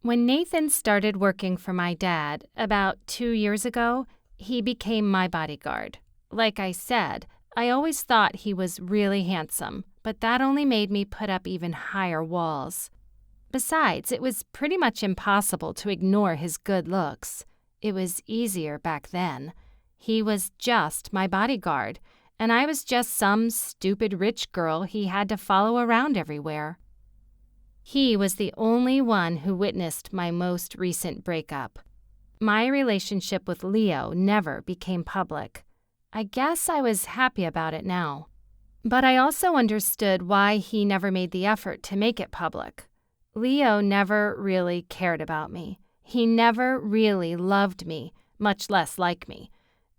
When Nathan started working for my dad about 2 years ago, he became my bodyguard. Like I said, I always thought he was really handsome, but that only made me put up even higher walls. Besides, it was pretty much impossible to ignore his good looks. It was easier back then. He was just my bodyguard, and I was just some stupid rich girl he had to follow around everywhere. He was the only one who witnessed my most recent breakup. My relationship with Leo never became public. I guess I was happy about it now. But I also understood why he never made the effort to make it public. Leo never really cared about me. He never really loved me, much less like me.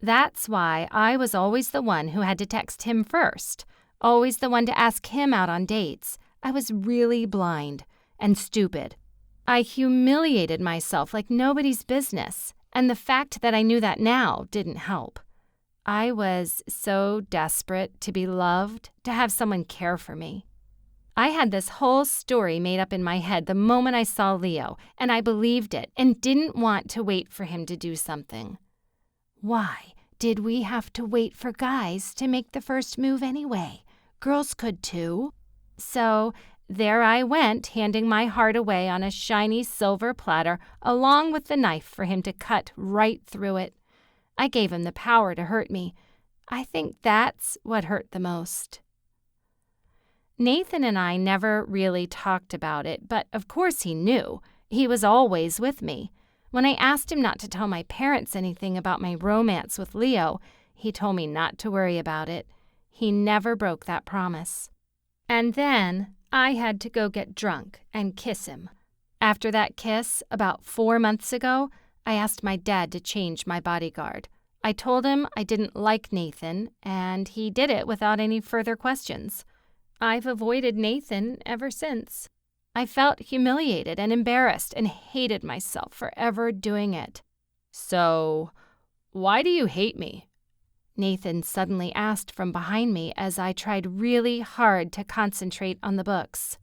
That's why I was always the one who had to text him first, always the one to ask him out on dates. I was really blind and stupid. I humiliated myself like nobody's business, and the fact that I knew that now didn't help. I was so desperate to be loved, to have someone care for me. I had this whole story made up in my head the moment I saw Leo, and I believed it and didn't want to wait for him to do something. Why did we have to wait for guys to make the first move anyway? Girls could too. So there I went, handing my heart away on a shiny silver platter along with the knife for him to cut right through it. I gave him the power to hurt me. I think that's what hurt the most. Nathan and I never really talked about it, but of course he knew. He was always with me. When I asked him not to tell my parents anything about my romance with Leo, he told me not to worry about it. He never broke that promise. And then I had to go get drunk and kiss him. After that kiss, about 4 months ago, I asked my dad to change my bodyguard. I told him I didn't like Nathan, and he did it without any further questions. I've avoided Nathan ever since. I felt humiliated and embarrassed and hated myself for ever doing it. So, why do you hate me? Nathan suddenly asked from behind me as I tried really hard to concentrate on the books.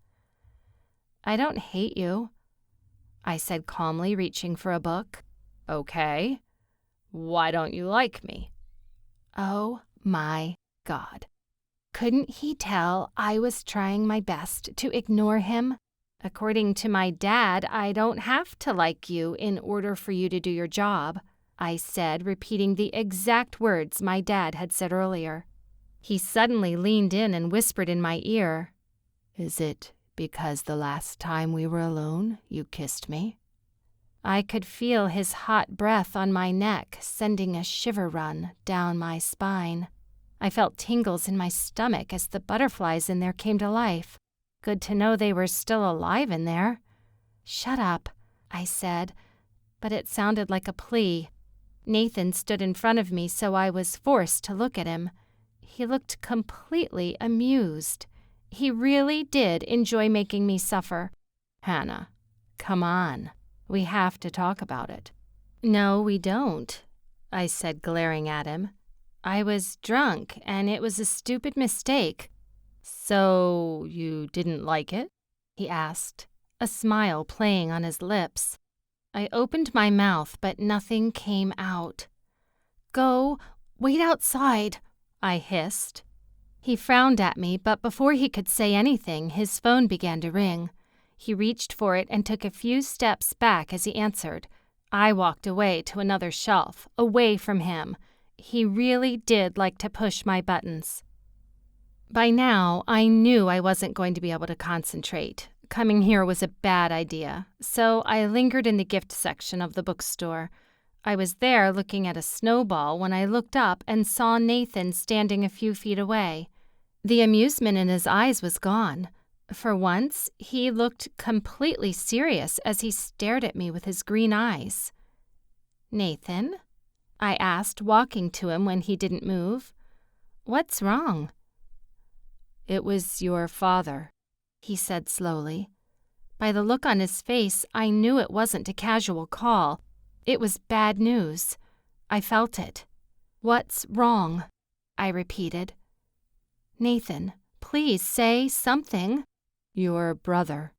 I don't hate you, I said calmly, reaching for a book. Okay. Why don't you like me? Oh my God. Couldn't he tell I was trying my best to ignore him? According to my dad, I don't have to like you in order for you to do your job, I said, repeating the exact words my dad had said earlier. He suddenly leaned in and whispered in my ear, "Is it because the last time we were alone you kissed me?" I could feel his hot breath on my neck, sending a shiver run down my spine. I felt tingles in my stomach as the butterflies in there came to life. Good to know they were still alive in there. "Shut up," I said, but it sounded like a plea. Nathan stood in front of me, so I was forced to look at him. He looked completely amused. He really did enjoy making me suffer. "Hannah, come on. We have to talk about it." "No, we don't," I said, glaring at him. I was drunk, and it was a stupid mistake. "So you didn't like it?" he asked, a smile playing on his lips. I opened my mouth, but nothing came out. "Go, wait outside," I hissed. He frowned at me, but before he could say anything, his phone began to ring. He reached for it and took a few steps back as he answered. I walked away to another shelf, away from him. He really did like to push my buttons. By now, I knew I wasn't going to be able to concentrate. Coming here was a bad idea, so I lingered in the gift section of the bookstore. I was there looking at a snowball when I looked up and saw Nathan standing a few feet away. The amusement in his eyes was gone. For once, he looked completely serious as he stared at me with his green eyes. "Nathan?" I asked, walking to him when he didn't move. "What's wrong?" "It was your father," he said slowly. By the look on his face, I knew it wasn't a casual call. It was bad news. I felt it. "What's wrong?" I repeated. "Nathan, please say something." "Your brother."